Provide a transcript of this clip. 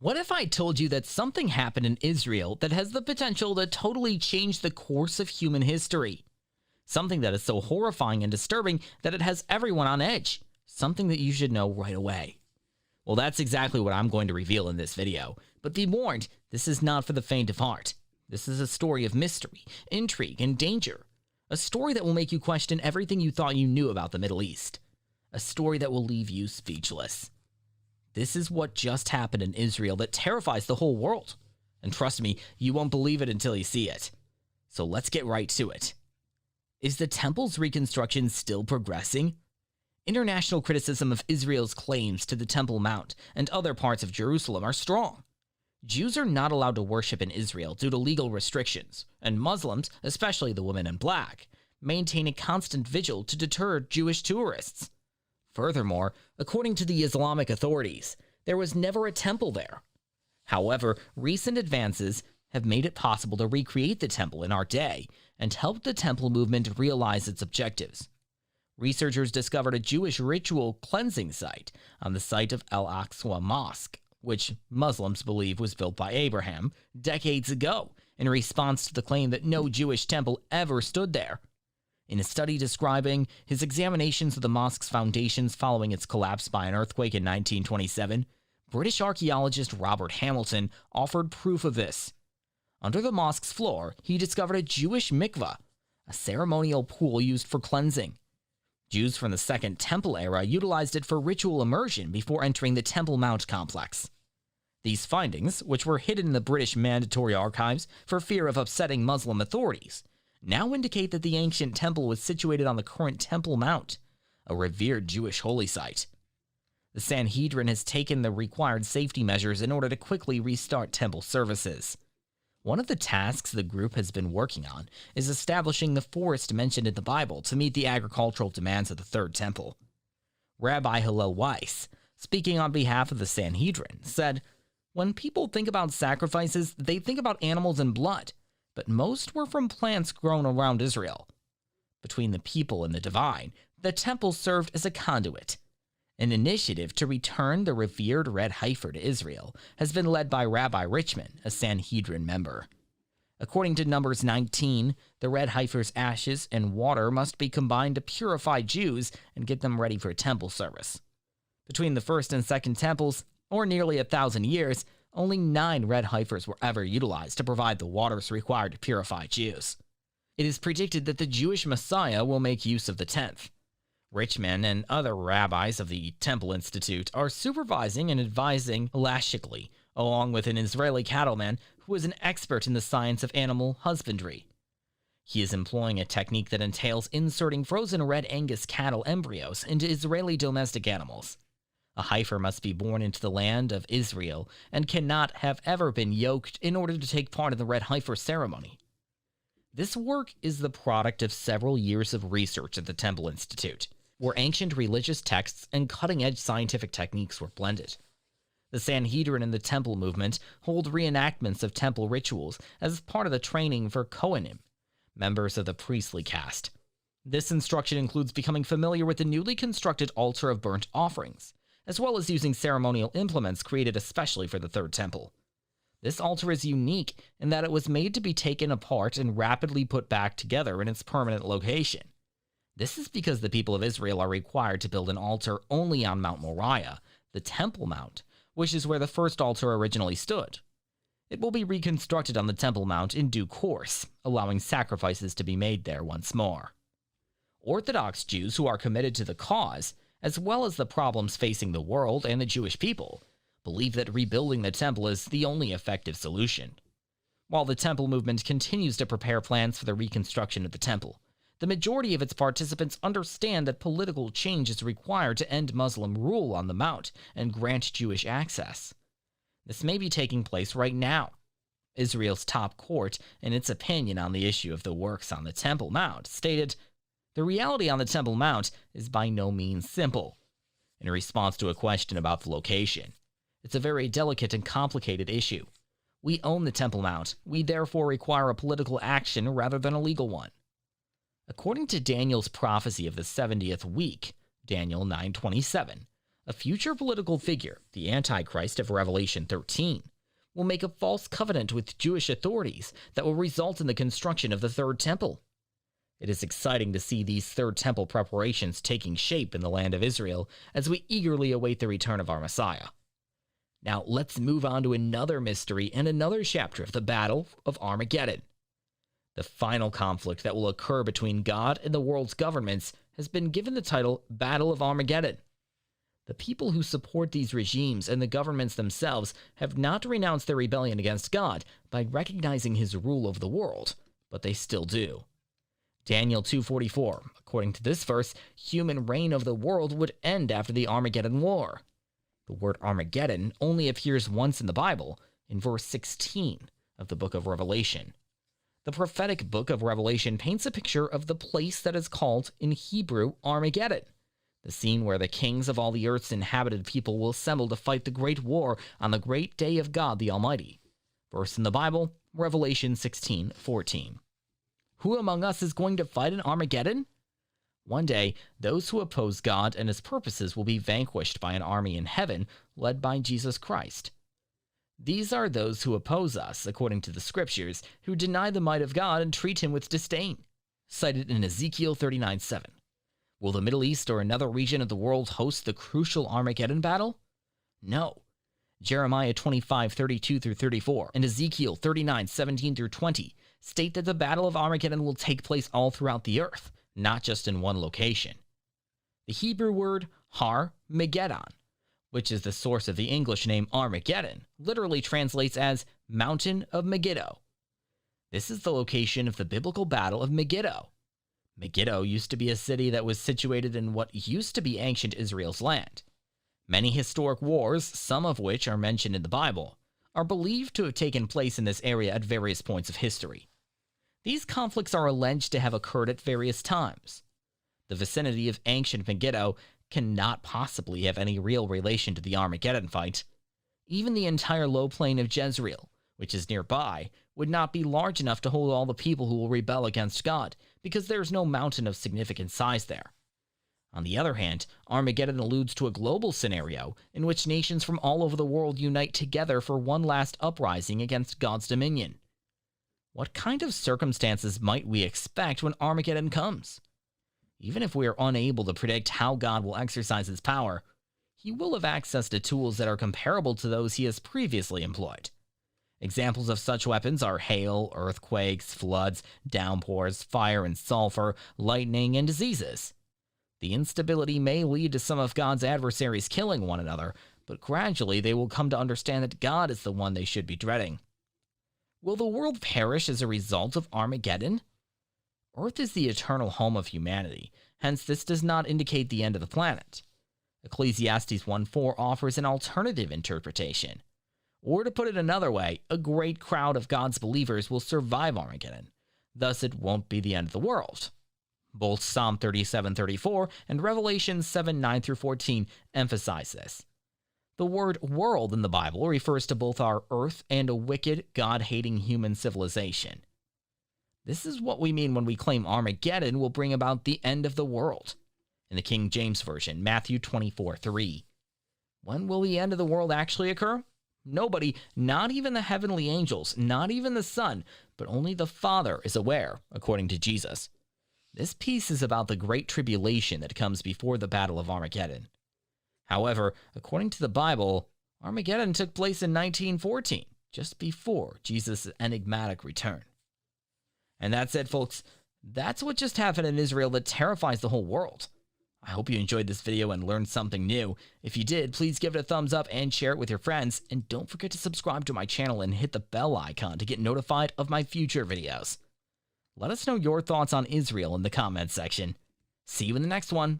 What if I told you that something happened in Israel that has the potential to totally change the course of human history? Something that is so horrifying and disturbing that it has everyone on edge. Something that you should know right away. Well, that's exactly what I'm going to reveal in this video. But be warned, this is not for the faint of heart. This is a story of mystery, intrigue, and danger. A story that will make you question everything you thought you knew about the Middle East. A story that will leave you speechless. This is what just happened in Israel that terrifies the whole world. And trust me, you won't believe it until you see it. So let's get right to it. Is the temple's reconstruction still progressing? International criticism of Israel's claims to the Temple Mount and other parts of Jerusalem are strong. Jews are not allowed to worship in Israel due to legal restrictions, and Muslims, especially the women in black, maintain a constant vigil to deter Jewish tourists. Furthermore, according to the Islamic authorities, there was never a temple there. However, recent advances have made it possible to recreate the temple in our day and helped the temple movement realize its objectives. Researchers discovered a Jewish ritual cleansing site on the site of Al-Aqsa Mosque, which Muslims believe was built by Abraham decades ago in response to the claim that no Jewish temple ever stood there. In a study describing his examinations of the mosque's foundations following its collapse by an earthquake in 1927, British archaeologist Robert Hamilton offered proof of this. Under the mosque's floor, he discovered a Jewish mikveh, a ceremonial pool used for cleansing. Jews from the Second Temple era utilized it for ritual immersion before entering the Temple Mount complex. These findings, which were hidden in the British Mandatory Archives for fear of upsetting Muslim authorities, now indicate that the ancient temple was situated on the current Temple Mount, a revered Jewish holy site. The Sanhedrin has taken the required safety measures in order to quickly restart temple services. One of the tasks the group has been working on is establishing the forest mentioned in the Bible to meet the agricultural demands of the Third Temple. Rabbi Hillel Weiss, speaking on behalf of the Sanhedrin, said, "When people think about sacrifices, they think about animals and blood, but most were from plants grown around Israel. Between the people and the divine, the temple served as a conduit. An initiative to return the revered red heifer to Israel has been led by Rabbi Richman, a Sanhedrin member. According to Numbers 19, the red heifer's ashes and water must be combined to purify Jews and get them ready for temple service. Between the first and second temples, or nearly 1,000 years, only 9 red heifers were ever utilized to provide the waters required to purify Jews. It is predicted that the Jewish Messiah will make use of the 10th. Richman and other rabbis of the Temple Institute are supervising and advising Lashikli, along with an Israeli cattleman who is an expert in the science of animal husbandry. He is employing a technique that entails inserting frozen red Angus cattle embryos into Israeli domestic animals. A heifer must be born into the land of Israel and cannot have ever been yoked in order to take part in the red heifer ceremony. This work is the product of several years of research at the Temple Institute, where ancient religious texts and cutting-edge scientific techniques were blended. The Sanhedrin and the Temple movement hold reenactments of temple rituals as part of the training for Kohanim, members of the priestly caste. This instruction includes becoming familiar with the newly constructed altar of burnt offerings, as well as using ceremonial implements created especially for the Third Temple. This altar is unique in that it was made to be taken apart and rapidly put back together in its permanent location. This is because the people of Israel are required to build an altar only on Mount Moriah, the Temple Mount, which is where the first altar originally stood. It will be reconstructed on the Temple Mount in due course, allowing sacrifices to be made there once more. Orthodox Jews who are committed to the cause, as well as the problems facing the world and the Jewish people, believe that rebuilding the temple is the only effective solution. While the temple movement continues to prepare plans for the reconstruction of the temple, the majority of its participants understand that political change is required to end Muslim rule on the Mount and grant Jewish access. This may be taking place right now. Israel's top court, in its opinion on the issue of the works on the Temple Mount, stated, "The reality on the Temple Mount is by no means simple." In response to a question about the location, "It's a very delicate and complicated issue. We own the Temple Mount. We therefore require a political action rather than a legal one." According to Daniel's prophecy of the 70th week, Daniel 9:27, A future political figure, the Antichrist of Revelation 13, will make a false covenant with Jewish authorities that will result in the construction of the Third Temple. It is exciting to see these Third Temple preparations taking shape in the land of Israel as we eagerly await the return of our Messiah. Now let's move on to another mystery and another chapter of the Battle of Armageddon. The final conflict that will occur between God and the world's governments has been given the title Battle of Armageddon. The people who support these regimes and the governments themselves have not renounced their rebellion against God by recognizing his rule over the world, but they still do. Daniel 2:44, according to this verse, human reign of the world would end after the Armageddon War. The word Armageddon only appears once in the Bible, in verse 16 of the book of Revelation. The prophetic book of Revelation paints a picture of the place that is called in Hebrew Armageddon, the scene where the kings of all the earth's inhabited people will assemble to fight the great war on the great day of God the Almighty. Verse in the Bible, Revelation 16:14. Who among us is going to fight in Armageddon? One day, those who oppose God and his purposes will be vanquished by an army in heaven led by Jesus Christ. These are those who oppose us, according to the scriptures, who deny the might of God and treat him with disdain. Cited in Ezekiel 39:7. Will the Middle East or another region of the world host the crucial Armageddon battle? No. Jeremiah 25:32-34 and Ezekiel 39:17-20 state that the Battle of Armageddon will take place all throughout the earth, not just in one location. The Hebrew word Har-Megiddon, which is the source of the English name Armageddon, literally translates as Mountain of Megiddo. This is the location of the biblical Battle of Megiddo. Megiddo used to be a city that was situated in what used to be ancient Israel's land. Many historic wars, some of which are mentioned in the Bible, are believed to have taken place in this area at various points of history. These conflicts are alleged to have occurred at various times. The vicinity of ancient Megiddo cannot possibly have any real relation to the Armageddon fight. Even the entire low plain of Jezreel, which is nearby, would not be large enough to hold all the people who will rebel against God, because there is no mountain of significant size there. On the other hand, Armageddon alludes to a global scenario in which nations from all over the world unite together for one last uprising against God's dominion. What kind of circumstances might we expect when Armageddon comes? Even if we are unable to predict how God will exercise his power, he will have access to tools that are comparable to those he has previously employed. Examples of such weapons are hail, earthquakes, floods, downpours, fire and sulfur, lightning, and diseases. The instability may lead to some of God's adversaries killing one another, but gradually they will come to understand that God is the one they should be dreading. Will the world perish as a result of Armageddon? Earth is the eternal home of humanity, hence this does not indicate the end of the planet. Ecclesiastes 1:4 offers an alternative interpretation. Or to put it another way, a great crowd of God's believers will survive Armageddon. Thus it won't be the end of the world. Both Psalm 37:34 and Revelation 7:9-14 emphasize this. The word world in the Bible refers to both our earth and a wicked, God-hating human civilization. This is what we mean when we claim Armageddon will bring about the end of the world. In the King James Version, Matthew 24:3. When will the end of the world actually occur? Nobody, not even the heavenly angels, not even the Son, but only the Father is aware, according to Jesus. This piece is about the great tribulation that comes before the Battle of Armageddon. However, according to the Bible, Armageddon took place in 1914, just before Jesus' enigmatic return. And that's it, folks. That's what just happened in Israel that terrifies the whole world. I hope you enjoyed this video and learned something new. If you did, please give it a thumbs up and share it with your friends. And don't forget to subscribe to my channel and hit the bell icon to get notified of my future videos. Let us know your thoughts on Israel in the comments section. See you in the next one.